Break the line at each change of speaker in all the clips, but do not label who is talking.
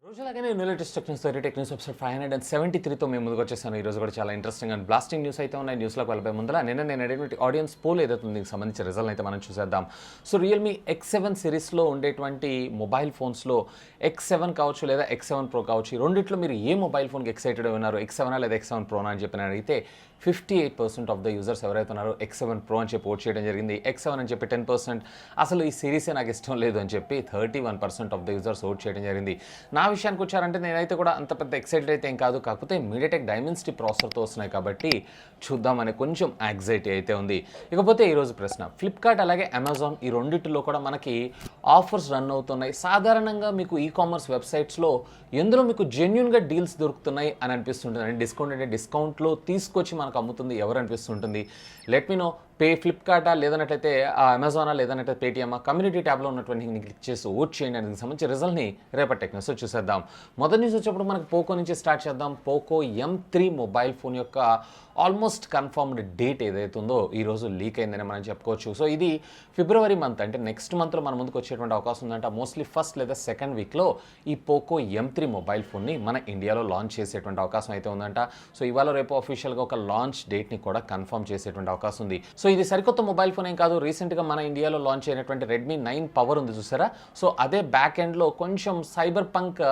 రోజులాగానే latest techniques techniques episode 573తో మేము ముందుకు వచ్చేసాను. ఈ రోజు కూడా చాలా ఇంట్రెస్టింగ్ అండ్ బ్లాస్టింగ్ న్యూస్ అయితే ఉన్నాయి. న్యూస్లోకి వెళ్ళిపోయే ముందర నేను అడిగినటువంటి ఆడియన్స్ పోల్ ఏదైతే దీనికి సంబంధించిన రిజల్ట్ అయితే మనం చూసేద్దాం. సో రియల్మీ X7 సిరీస్లో ఉండేటువంటి మొబైల్ ఫోన్స్లో X7 కావచ్చు లేదా X7 Pro కావచ్చు, ఈ రెండిట్లో మీరు ఏ మొబైల్ ఫోన్కి ఎక్సైటెడ్ ఉన్నారు, X7 లేదా X7 Pro అని చెప్పి అడిగితే 58% ఆఫ్ ద యూజర్స్ ఎవరైతే ఉన్నారో X7 Pro అని చెప్పి ఓట్ చేయడం జరిగింది. X7 అని చెప్పి 10%, అసలు ఈ సిరీసే నాకు ఇష్టం లేదు అని చెప్పి 31% ఆఫ్ ద యూజర్స్ ఓట్ చేయడం జరిగింది. నా విషయానికి వచ్చారంటే నేనైతే కూడా అంత పెద్ద ఎక్సైటెడ్ అయితే ఏం కాదు, కాకపోతే మీడియాటెక్ డైమెన్సిటీ ప్రాసెసర్తో వస్తున్నాయి కాబట్టి చూద్దామని కొంచెం యాంగ్జైటీ అయితే ఉంది. ఇకపోతే ఈరోజు ప్రశ్న, ఫ్లిప్కార్ట్ అలాగే అమెజాన్ ఈ రెండింటిలో కూడా మనకి ఆఫర్స్ రన్ అవుతున్నాయి. సాధారణంగా మీకు ఈ కామర్స్ వెబ్సైట్స్లో ఎందులో మీకు జెన్యున్గా డీల్స్ దొరుకుతున్నాయి అని అనిపిస్తుంటుంది, అంటే డిస్కౌంట్ అంటే డిస్కౌంట్లో తీసుకొచ్చి మనకు అమ్ముతుంది ఎవరు అనిపిస్తుంటుంది. లెట్ మీ నో, ఫ్లిప్కార్టా లేదన్నట్లయితే అమెజానా లేదన్నట్లయితే పేటీఎమా, కమ్యూనిటీ ట్యాబ్లో ఉన్నటువంటి క్లిక్ చేసి ఓట్ చేయండి. దానికి సంబంధించిన రిజల్ట్ని రేపటి టెక్నిక్స్ చూసేద్దాం. మొదటి న్యూస్ వచ్చేప్పుడు మనకి పోకో నుంచి స్టార్ట్ చేద్దాం. పోకో M3 మొబైల్ ఫోన్ యొక్క ఆల్మోస్ట్ కన్ఫర్మ్డ్ డేట్ ఏదైతే ఉందో ఈరోజు లీక్ అయిందని మనం చెప్పుకోవచ్చు. సో ఇది ఫిబ్రవరి మంత్, అంటే నెక్స్ట్ మంత్లో మన ముందుకు వచ్చేటువంటి అవకాశం ఉందంట. మోస్ట్లీ ఫస్ట్ లేదా సెకండ్ వీక్లో ఈ పోకో M3 మొబైల్ ఫోన్ని మన ఇండియాలో లాంచ్ చేసేటువంటి అవకాశం అయితే ఉందంట. సో ఇవాళ రేపు అఫీషియల్గా ఒక లాంచ్ డేట్ని కూడా కన్ఫర్మ్ చేసేటువంటి అవకాశం ఉంది. సో ఇది సరికొత్త మొబైల్ ఫోన్ ఏం కాదు, రీసెంట్గా మన ఇండియాలో లాంచ్ అయినటువంటి రెడ్మీ 9 పవర్ ఉంది చూసారా. సో అదే బ్యాక్ ఎండ్లో కొంచెం సైబర్ పంక్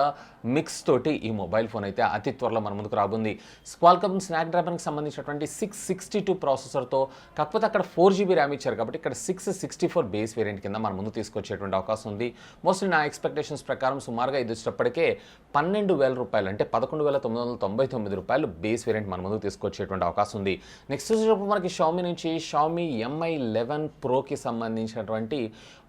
మిక్స్ తోటి ఈ మొబైల్ ఫోన్ అయితే అతి త్వరలో మన ముందుకు రాబోతుంది. క్వాల్కమ్ స్నాప్డ్రాగన్కి సంబంధించినటువంటి 662 ప్రాసెసర్తో, కాకపోతే అక్కడ 4GB ర్యామ్ ఇచ్చారు కాబట్టి ఇక్కడ 664 బేస్ వేరియంట్ కింద మన ముందు తీసుకొచ్చేటువంటి అవకాశం ఉంది. మోస్ట్లీ నా ఎక్స్పెక్టేషన్స్ ప్రకారం సుమారుగా ఇది వచ్చేటప్పటికే 12,000 రూపాయలు, అంటే 11,999 బేస్ వేరియంట్ మన ముందుకు తీసుకొచ్చేటువంటి అవకాశం ఉంది. నెక్స్ట్ వచ్చేటప్పుడు మనకి షామీ నుంచి షామీ Mi 11 Proకి సంబంధించినటువంటి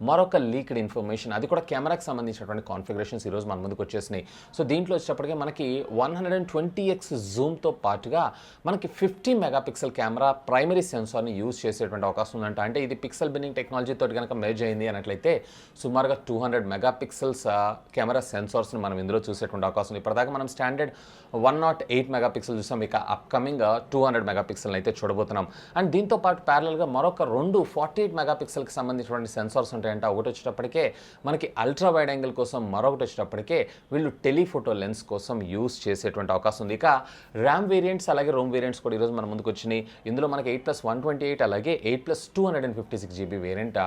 మరొక లీక్డ్ ఇన్ఫర్మేషన్, అది కూడా కెమెరాకి సంబంధించినటువంటి కాన్ఫిగరేషన్స్ ఈరోజు మన ముందుకు వచ్చేసినాయి. సో దీంట్లో వచ్చేటప్పటికే మనకి 120x జూమ్తో పాటుగా మనకి 50 మెగాపిక్సెల్ కెమెరా ప్రైమరీ సెన్సార్ని యూజ్ చేసేటువంటి అవకాశం ఉందంట. అంటే ఇది పిక్సెల్ బిన్నింగ్ టెక్నాలజీతో కనుక మెర్జ్ అయింది అన్నట్లయితే సుమారుగా 200 మెగాపిక్సెల్స్ కెమెరా సెన్సార్స్ని మనం ఇందులో చూసేటువంటి అవకాశం ఉంది. ఇప్పటిదాకా మనం స్టాండర్డ్ 108 మెగాపిక్సెల్ చూసాం, ఇక అప్కమింగ్ 200 మెగాపిక్సెల్ అయితే చూడబోతున్నాం. అండ్ దీంతో పాటు ప్యారలల్గా మరొక 48 మెగాపిక్సెల్కి సంబంధించినటువంటి సెన్సార్స్ ఉంటాయంట. ఒకటి వచ్చేటప్పటికే మనకి అల్ట్రా వైడ్ యాంగిల్ కోసం, మరొకటి వచ్చేటప్పటికే వీళ్ళు టెలిఫోటో లెన్స్ కోసం యూజ్ చేసేటువంటి అవకాశం ఉంది. ఇక ర్యామ్ వేరియంట్స్ అలాగే రోమ్ వేరియంట్స్ కూడా ఈరోజు మన ముందుకు వచ్చినాయి. ఇందులో మనకి 8+128 అలాగే 8+256GB వేరియంట్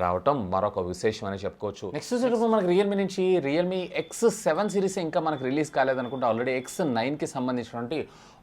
రావటం మరొక విశేషం అని చెప్పుకోవచ్చు. నెక్స్ట్ వచ్చేటప్పుడు మనకి రియల్మీ నుంచి రియల్మీ X7 సిరీస్ ఇంకా మనకి రిలీజ్ కాలేదనుకుంటే ఆల్రెడీ X9కి సంబంధించినటువంటి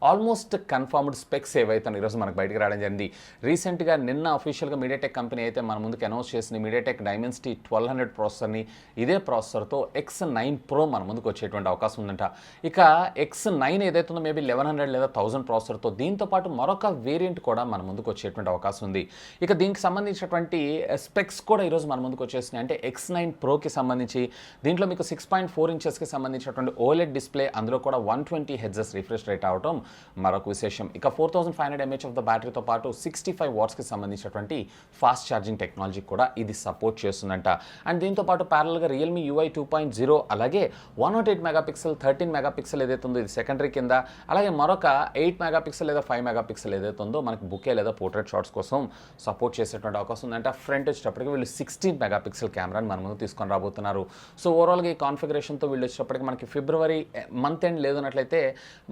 ఆల్మోస్ట్ కన్ఫర్మ్డ్ స్పెక్స్ ఏవైతే ఈరోజు మనకు బయటకు రావడం జరిగింది. రీసెంట్గా నిన్న అఫీషియల్గా మీడియాటెక్ కంపెనీ అయితే మన ముందుకు అనౌన్స్ చేసింది మీడియాటెక్ డైమెన్సిటీ 1200 ప్రాసెసర్ని. ఇదే ప్రాసెసర్తో X9 Pro మన ముందుకు వచ్చేటువంటి అవకాశం ఉందంట. ఇక X9 ఏదైతే ఉందో మేబీ 1100 లేదా 1000 ప్రాసెసర్తో, దీంతో పాటు మరొక వేరియంట్ కూడా మన ముందుకు వచ్చేటువంటి అవకాశం ఉంది. ఇక దీనికి సంబంధించినటువంటి స్పెక్స్ కూడా ఈరోజు మన ముందుకు వచ్చేసినాయి. అంటే X9 Proకి సంబంధించి దీంట్లో మీకు 6.4 ఇంచెస్కి సంబంధించినటువంటి OLED డిస్ప్లే, అందులో కూడా 120 Hz రిఫ్రెష్ రేట్ అవటం మరొక విశేషం. ఇక 4500 mAh ఆఫ్ ద బ్యాటరీతో పాటు 65 వాట్స్కి సంబంధించినటువంటి ఫాస్ట్ ఛార్జింగ్ టెక్నాలజీ కూడా ఇది సపోర్ట్ చేస్తుందంట. అండ్ దీంతో పాటు ప్యారల్గా రియల్మీ UI 2.0 అలాగే 108 మెగాపిక్సెల్ 13 మెగాపిక్సెల్ ఏదైతే ఉందో ఇది సెకండరీ కింద, అలాగే మరొక 8 మెగాపిక్సెల్ లేదా 5 మెగాపిక్సెల్ ఏదైతే ఉందో మనకి బుకే లేదా పోర్ట్రేట్ షాట్స్ కోసం సపోర్ట్ చేసేటువంటి అవకాశం ఉందంట. ఫ్రంట్ వచ్చేటప్పటికి వీళ్ళు 16 మెగాపిక్సెల్ కెమెరాని మన ముందు తీసుకొని రాబోతున్నారు. సో ఓవరాల్గా ఈ కాన్ఫిగరేషన్తో వీళ్ళు వచ్చేటప్పటికి మనకి ఫిబ్రవరి మంత్ ఎండ్ లేదన్నట్లయితే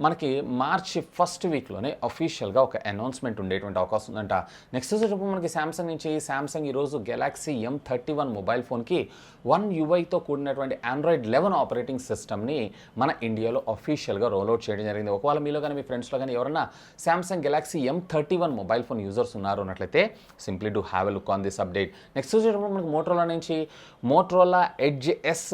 మనకి మార్చి ఫస్ట్ వీక్లోనే అఫీషియల్గా ఒక అనౌన్స్మెంట్ ఉండేటువంటి అవకాశం ఉందంట. నెక్స్ట్ వచ్చేటప్పుడు మనకి శాంసంగ్ నుంచి శాంసంగ్ ఈరోజు గెలాక్సీ M31 మొబైల్ ఫోన్కి 1 UIతో కూడినటువంటి ఆండ్రాయిడ్ 11 ఆపరేటింగ్ సిస్టమ్ని మన ఇండియాలో అఫీషియల్గా రోల్అవుట్ చేయడం జరిగింది. ఒకవేళ మీలో కానీ మీ ఫ్రెండ్స్లో కానీ ఎవరైనా Samsung Galaxy M31 mobile phone users ఉన్నారు అన్నట్లయితే simply do have a look on this update. Next వచ్చేటప్పుడు మనకి మోటరోలా నుంచి మోటరోలా ఎడ్జ్ S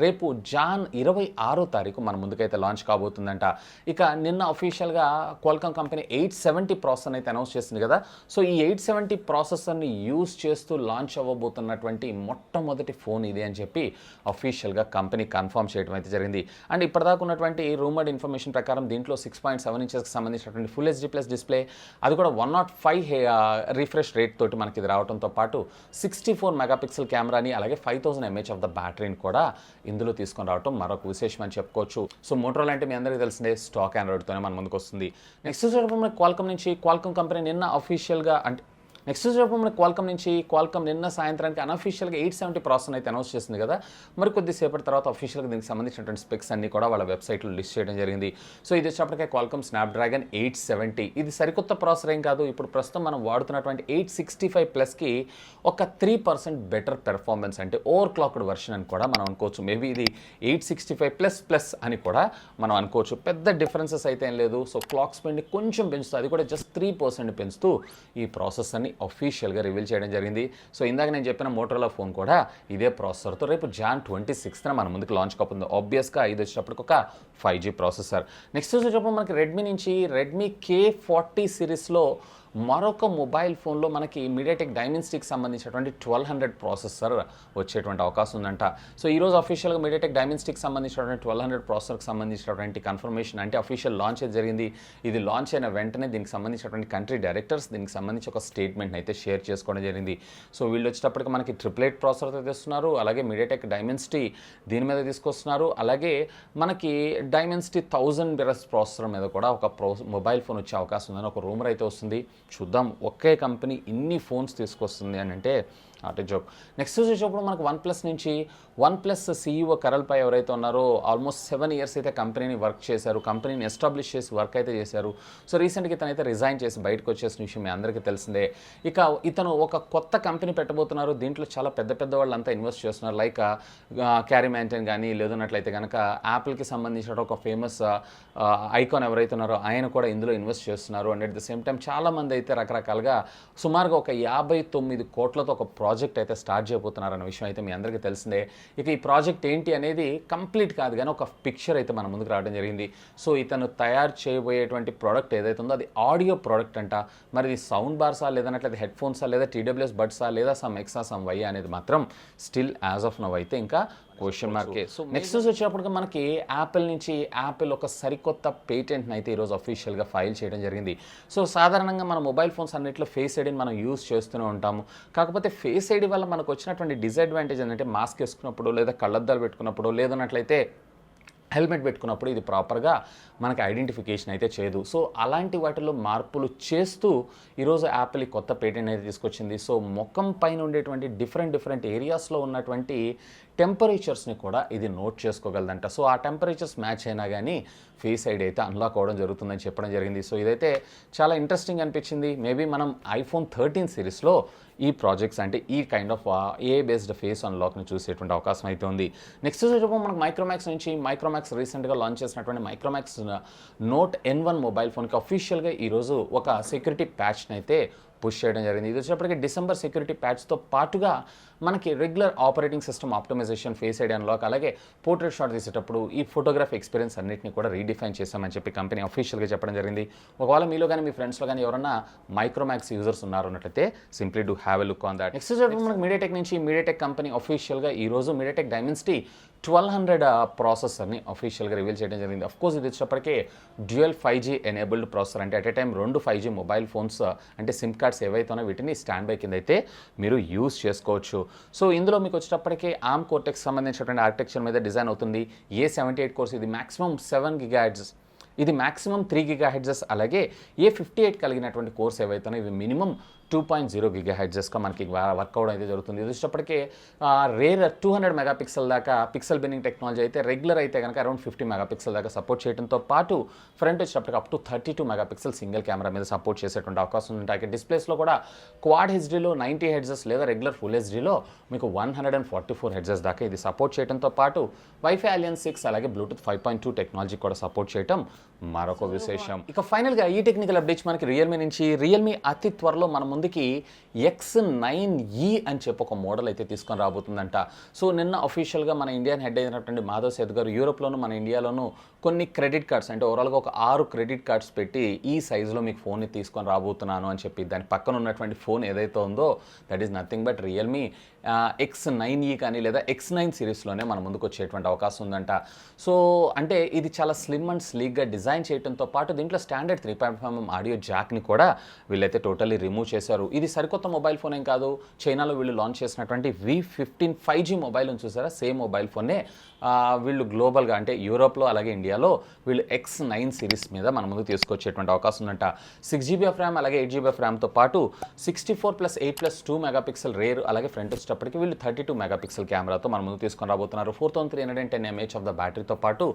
రేపు జాన్ 26వ తారీఖు మన ముందుకైతే లాంచ్ కాబోతుందంట. ఇక నిన్న అఫీషియల్గా క్వాల్కామ్ కంపెనీ 870 ప్రాసెసర్ అయితే అనౌన్స్ చేసింది కదా. సో ఈ 870 ప్రాసెసర్ని యూజ్ చేస్తూ లాంచ్ అవ్వబోతున్నటువంటి మొట్టమొదటి ఫోన్ ఇది అని చెప్పి అఫీషియల్గా కంపెనీ కన్ఫర్మ్ చేయడం అయితే జరిగింది. అండ్ ఇప్పటిదాకా ఉన్నటువంటి రూమర్డ్ ఇన్ఫర్మేషన్ ప్రకారం దీంట్లో 6.7 ఇంచెస్కి సంబంధించినటువంటి ఫుల్ HD+ డిస్ప్లే, అది కూడా 105 రిఫ్రెష్ రేట్ తోటి మనకి ఇది రావడంతో పాటు 64 మెగాపిక్సెల్ కెమెరాని అలాగే 5000 mAh ఆఫ్ ద బ్యాటరీని కూడా ఇందులో తీసుకొని రావడం మరొక విశేషం అని చెప్పుకోవచ్చు. సో మోటరోలా అంటే మీ అందరికీ తెలిసిందే స్టాక్ ఆండ్రాయిడ్తోనే మన ముందుకు వస్తుంది. నెక్స్ట్ వచ్చేటప్పుడు మనకి క్వాల్కమ్ నుంచి క్వాల్కమ్ కంపెనీ నిన్న అఫీషియల్గా అంటే నెక్స్ట్ చూసినప్పుడు మనకి క్వాల్కమ్ నుంచి నిన్న సాయంత్రానికి అనఫీషియల్గా 870 ప్రాసెసర్ అయితే అనౌన్స్ చేసింది కదా, మరి కొద్దిసేపటి తర్వాత అఫీషియల్గా దీనికి సంబంధించినటువంటి స్పెక్స్ అన్ని కూడా వాళ్ళ వెబ్సైట్లో లిస్ట్ చేయడం జరిగింది. సో ఇది వచ్చేప్పటికే క్వాల్కమ్ స్నాప్డ్రాగన్ 870. ఇది సరికొత్త ప్రాసెసర్ ఏం కాదు, ఇప్పుడు ప్రస్తుతం మనం వాడుతున్నటువంటి 865 ప్లస్కి ఒక 3% బెటర్ పెర్ఫార్మెన్స్, అంటే ఓవర్ క్లాక్డ్ వర్షన్ అని కూడా మనం అనుకోవచ్చు. మేబీ ఇది 865 ప్లస్ అని కూడా మనం అనుకోవచ్చు. పెద్ద డిఫరెన్సెస్ అయితే ఏం లేదు. సో క్లాక్ స్పీడ్ని కొంచెం పెంచుతూ, అది కూడా జస్ట్ 3% పెంచుతూ ఈ ప్రాసెసర్ని అఫీషియల్గా రివీల్ చేయడం జరిగింది. సో ఇందాక నేను చెప్పిన మోటోరోలా ఫోన్ కూడా ఇదే ప్రాసెసర్తో రేపు Jan 26న మన ముందుకు లాంచ్ కాబోతుంది. ఆబ్వియస్గా ఇది వచ్చేటప్పటికి ఒక 5G ప్రాసెసర్. నెక్స్ట్ వచ్చేటప్పుడు మనకి రెడ్మీ నుంచి రెడ్మీ K40 సిరీస్లో మరొక మొబైల్ ఫోన్లో మనకి మీడియాటెక్ డైమెన్సిటీకి సంబంధించినటువంటి 1200 ప్రాసెసర్ వచ్చేటువంటి అవకాశం ఉందంట. సో ఈరోజు అఫీషియల్గా మీడియాటెక్ డైమెన్సిటీకి సంబంధించినటువంటి 1200 ప్రాసెసర్కి సంబంధించినటువంటి కన్ఫర్మేషన్, అంటే అఫీషియల్ లాంచ్ జరిగింది. ఇది లాంచ్ అయిన వెంటనే దీనికి సంబంధించినటువంటి కంట్రీ డైరెక్టర్స్ దీనికి సంబంధించి ఒక స్టేట్మెంట్ అయితే షేర్ చేసుకోవడం జరిగింది. సో వీళ్ళు వచ్చేటప్పటికి మనకి 888 ప్రాసెసర్తో తెస్తున్నారు, అలాగే మీడియాటెక్ డైమెన్సిటీ దీని మీద తీసుకొస్తున్నారు, అలాగే మనకి డైమెన్సిటీ 1000 ప్రాసెసర్ మీద కూడా ఒక మొబైల్ ఫోన్ వచ్చే అవకాశం ఉందని ఒక రూమర్ అయితే వస్తుంది. చూద్దాం, ఒకే కంపెనీ ఇన్ని ఫోన్స్ తీసుకొస్తుంది అని అంటే అటే జోక్. నెక్స్ట్ వచ్చేటప్పుడు మనకు వన్ ప్లస్ CEO కరల్పై ఎవరైతే ఉన్నారో ఆల్మోస్ట్ 7 years అయితే కంపెనీని వర్క్ చేశారు, కంపెనీని ఎస్టాబ్లిష్ చేసి వర్క్ అయితే చేశారు. సో రీసెంట్గా ఇతనైతే రిజైన్ చేసి బయటకు వచ్చేసిన విషయం మీ అందరికీ తెలిసిందే. ఇక ఇతను ఒక కొత్త కంపెనీ పెట్టబోతున్నారు. దీంట్లో చాలా పెద్ద వాళ్ళంతా ఇన్వెస్ట్ చేస్తున్నారు, లైక్ క్యారీ మ్యాన్టైన్ కానీ, లేదన్నట్లయితే కనుక యాపిల్కి సంబంధించిన ఒక ఫేమస్ ఐకాన్ ఎవరైతే ఉన్నారో ఆయన కూడా ఇందులో ఇన్వెస్ట్ చేస్తున్నారు. And at the same time చాలామంది అయితే రకరకాలుగా సుమారుగా ఒక 59 కోట్లతో ఒక ప్రాజెక్ట్ అయితే స్టార్ట్ చేయబోతున్నారు అన్న విషయం అయితే మీ అందరికీ తెలిసిందే. ఇక ఈ ప్రాజెక్ట్ ఏంటి అనేది కంప్లీట్ కాదు కానీ ఒక పిక్చర్ అయితే మన ముందుకు రావడం జరిగింది. సో ఇతను తయారు చేయబోయేటువంటి ప్రోడక్ట్ ఏదైతే ఉందో అది ఆడియో ప్రోడక్ట్ అంట. మరి ఇది సౌండ్ బార్సా, లేదన్నట్లయితే హెడ్ ఫోన్సా, లేదా TWS బడ్సా, లేదా సమ్ ఎక్సా సమ్ వై అనేది మాత్రం స్టిల్ యాజ్ ఆఫ్ నవ్ అయితే ఇంకా క్వశ్చన్ మార్కే. సో నెక్స్ట్ వచ్చేటప్పటికి మనకి యాపిల్ ఒక సరికొత్త పేటెంట్ని అయితే ఈరోజు అఫీషియల్గా ఫైల్ చేయడం జరిగింది. సో సాధారణంగా మన మొబైల్ ఫోన్స్ అన్నింటిలో ఫేస్ ఐడీని మనం యూజ్ చేస్తూనే ఉంటాము. కాకపోతే ఫేస్ ఐడీ వల్ల మనకు వచ్చినటువంటి డిసడ్వాంటేజ్ ఏంటంటే మాస్క్ వేసుకున్నప్పుడు, లేదా కళ్ళద్దాలు పెట్టుకున్నప్పుడు, లేదన్నట్లయితే హెల్మెట్ పెట్టుకున్నప్పుడు ఇది ప్రాపర్గా మనకి ఐడెంటిఫికేషన్ అయితే చేయదు. సో అలాంటి వాటిలో మార్పులు చేస్తూ ఈరోజు యాపిల్ ఈ కొత్త పేటెంట్ అయితే తీసుకొచ్చింది. సో ముఖం పైన ఉండేటువంటి డిఫరెంట్ ఏరియాస్లో ఉన్నటువంటి టెంపరేచర్స్ని కూడా ఇది నోట్ చేసుకోగలదంట. సో ఆ టెంపరేచర్స్ మ్యాచ్ అయినా కానీ ఫేస్ ఐడి అయితే అన్లాక్ అవ్వడం జరుగుతుందని చెప్పడం జరిగింది. సో ఇదైతే చాలా ఇంట్రెస్టింగ్ అనిపించింది. మేబీ మనం iPhone 13 సిరీస్లో ఈ ప్రాజెక్ట్స్ అంటే ఈ kind of AI based face అన్లాక్ని చూసేటువంటి అవకాశం అయితే ఉంది. నెక్స్ట్ వచ్చేటప్పుడు మనకు మైక్రోమాక్స్ రీసెంట్గా లాంచ్ చేసినటువంటి మైక్రోమాక్స్ నోట్ N1 మొబైల్ ఫోన్కి అఫీషియల్గా ఈరోజు ఒక సెక్యూరిటీ ప్యాచ్ని అయితే పుష్ చేయడం జరిగింది. ఇది వచ్చేటప్పటికి డిసెంబర్ సెక్యూరిటీ ప్యాచ్తో పాటుగా మనకి regular operating system optimization, face ID unlock, అలాగే పోర్ట్రేట్ షాట్ తీసేటప్పుడు ఈ ఫోటోగ్రఫీ ఎక్స్పీరియన్స్ అన్నింటినీ కూడా రీడిఫైన్ చేశామని చెప్పి కంపెనీ అఫీషియల్గా చెప్పడం జరిగింది. ఒకవేళ మీలో కానీ మీ ఫ్రెండ్స్లో కానీ ఎవరైనా మైక్రోమాక్స్ యూజర్స్ ఉన్నారు అన్నట్లయితే simply do have a look on that. Next మనకి మీడియాటెక్ కంపెనీ అఫీషియల్గా ఈరోజు మీడియాటెక్ డైమెన్సిటీ 1200 ప్రాసెసర్ని అఫీషియల్గా రివీల్ చేయడం జరిగింది. అఫ్కోర్స్ ఇది వచ్చేటప్పటికే డ్యూయల్ 5G ఎనేబుల్డ్ ప్రాసెసర్, అంటే at a time 2 5G mobile phones అంటే సిమ్ కార్డ్స్ ఏవైతే ఉన్నాయో వీటిని స్టాండ్ బై కింద అయితే మీరు యూజ్ చేసుకోవచ్చు. సో ఇందులో మీకు వచ్చేటప్పటికే ARM కోర్టెక్స్ సంబంధించినటువంటి ఆర్కిటెక్చర్ మీద డిజైన్ అవుతుంది. A78 కోర్స్, ఇది మాక్సిమం 7 GHz, ఇది మాక్సిమం 3 GHz, అలాగే A58 కలిగినటువంటి కోర్స్ ఏవైతే ఇవి మినిమం 2.0 GHzగా మనకి వర్క్ అవడం అయితే జరుగుతుంది. ఇది వచ్చేటప్పటికే రేర్ 200 మెగాపిక్సెల్ దాకా పిక్సెల్ బిన్నింగ్ టెక్నాలజీ అయితే, రెగ్యులర్ అయితే కనుక అరౌండ్ 50 మెగాపిక్సెల్ దాకా సపోర్ట్ చేయడంతో పాటు ఫ్రంట్ వచ్చేటప్పటికి up to 32 megapixel single camera మీద సపోర్ట్ చేసేటువంటి అవకాశం ఉంటాయి. డిస్ప్లేస్లో కూడా క్వాడ్ హెచ్డీలో 90 Hz లేదా రెగ్యులర్ ఫుల్ హెచ్డీలో మీకు 144 Hz దాకా ఇది సపోర్ట్ చేయడంతో పాటు వైఫై అలియన్స్ 6 అలాగే బ్లూటూత్ 5.2 టెక్నాలజీ కూడా సపోర్ట్ చేయడం మరొక విశేషం. ఇక ఫైనల్గా ఈ టెక్నికల్ అప్డేట్స్ మనకి రియల్మీ అతి త్వరలో మన ముందుకి X9e అని చెప్పి ఒక మోడల్ అయితే తీసుకొని రాబోతుందంట. సో నిన్న అఫీషియల్గా మన ఇండియన్ హెడ్ అయినటువంటి మాధవ్ సేత్ గారు యూరోప్లోను మన ఇండియాలోను కొన్ని క్రెడిట్ కార్డ్స్, అంటే ఓవరాల్గా ఒక 6 క్రెడిట్ కార్డ్స్ పెట్టి ఈ సైజులో మీకు ఫోన్ని తీసుకొని రాబోతున్నాను అని చెప్పి దాని పక్కన ఉన్నటువంటి ఫోన్ ఏదైతే ఉందో that is nothing but Realme X9e కానీ లేదా X9 సిరీస్లోనే మన ముందుకు వచ్చేటువంటి అవకాశం ఉందంట. సో అంటే ఇది చాలా స్లిమ్ అండ్ స్లీక్గా డిజైన్ చేయడంతో పాటు దీంట్లో స్టాండర్డ్ 3.5mm ఆడియో జాక్ని కూడా వీళ్ళైతే టోటల్లీ రిమూవ్ చేశారు. ఇది సరికొత్త మొబైల్ ఫోన్ ఏం కాదు. చైనాలో వీళ్ళు లాంచ్ చేసినటువంటి V15 5G మొబైల్ చూసారా, సేమ్ మొబైల్ ఫోన్నే వీళ్ళు గ్లోబల్గా అంటే యూరోప్లో అలాగే ఇండియాలో వీళ్ళు X9 సిరీస్ మీద మన ముందు తీసుకొచ్చేటువంటి అవకాశం ఉందంట. 6GB ఆఫ్ ర్యామ్ అలాగే 8GB ఆఫ్ ర్యామ్తో పాటు 64+8+2 మెగాపిక్సెల్ రేర్ అలాగే ఫ్రంట్ వచ్చేటప్పటికి వీళ్ళు 32 మెగాపిక్సెల్ కెమెరాతో మన ముందు తీసుకొని రాబోతున్నారు. 4310 mAh ఆఫ్ ద బ్యాటరీతో పాటు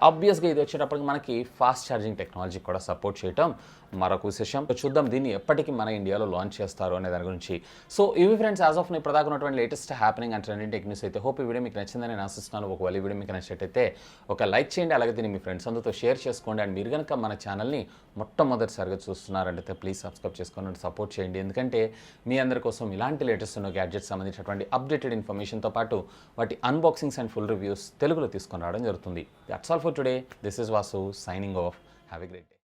ఆబ్వియస్గా ఇది వచ్చేటప్పటికి మనకి ఫాస్ట్ ఛార్జింగ్ టెక్నాలజీ కూడా సపోర్ట్ చేయటం మరొక విశేషం. చూద్దాం దీన్ని ఎప్పటికీ మన ఇండియాలో లాంచ్ చేస్తారు అనే దాని గురించి. సో ఇవి ఫ్రెండ్స్ యాజ్ ఆఫ్ ఇప్పుడు దాకా ఉన్నటువంటి latest happening and trending tech news అయితే. హోప్ ఈ వీడియో మీకు నచ్చిందని నేను ఆశిస్తున్నాను. ఒకవేళ ఈ వీడియో మీకు నచ్చినట్టయితే ఒక లైక్ చేయండి, అలాగే దీన్ని మీ ఫ్రెండ్స్ అందరితో షేర్ చేసుకోండి. అండ్ మీరు కనుక మన ఛానల్ని మొట్టమొదటిసారిగా చూస్తున్నారంటే ప్లీజ్ సబ్స్క్రైబ్ చేసుకొని సపోర్ట్ చేయండి. ఎందుకంటే మీ అందరి కోసం ఇలాంటి లేటెస్ట్ ఉన్న గ్యాడ్జెట్స్ సంబంధించినటువంటి అప్డేటెడ్ ఇన్ఫర్మేషన్తో పాటు వాటి అన్బాక్సింగ్స్ అండ్ ఫుల్ రివ్యూస్ తెలుగులో తీసుకొని రావడం జరుగుతుంది. That's all for today. This is Vasu signing off. Have a great day.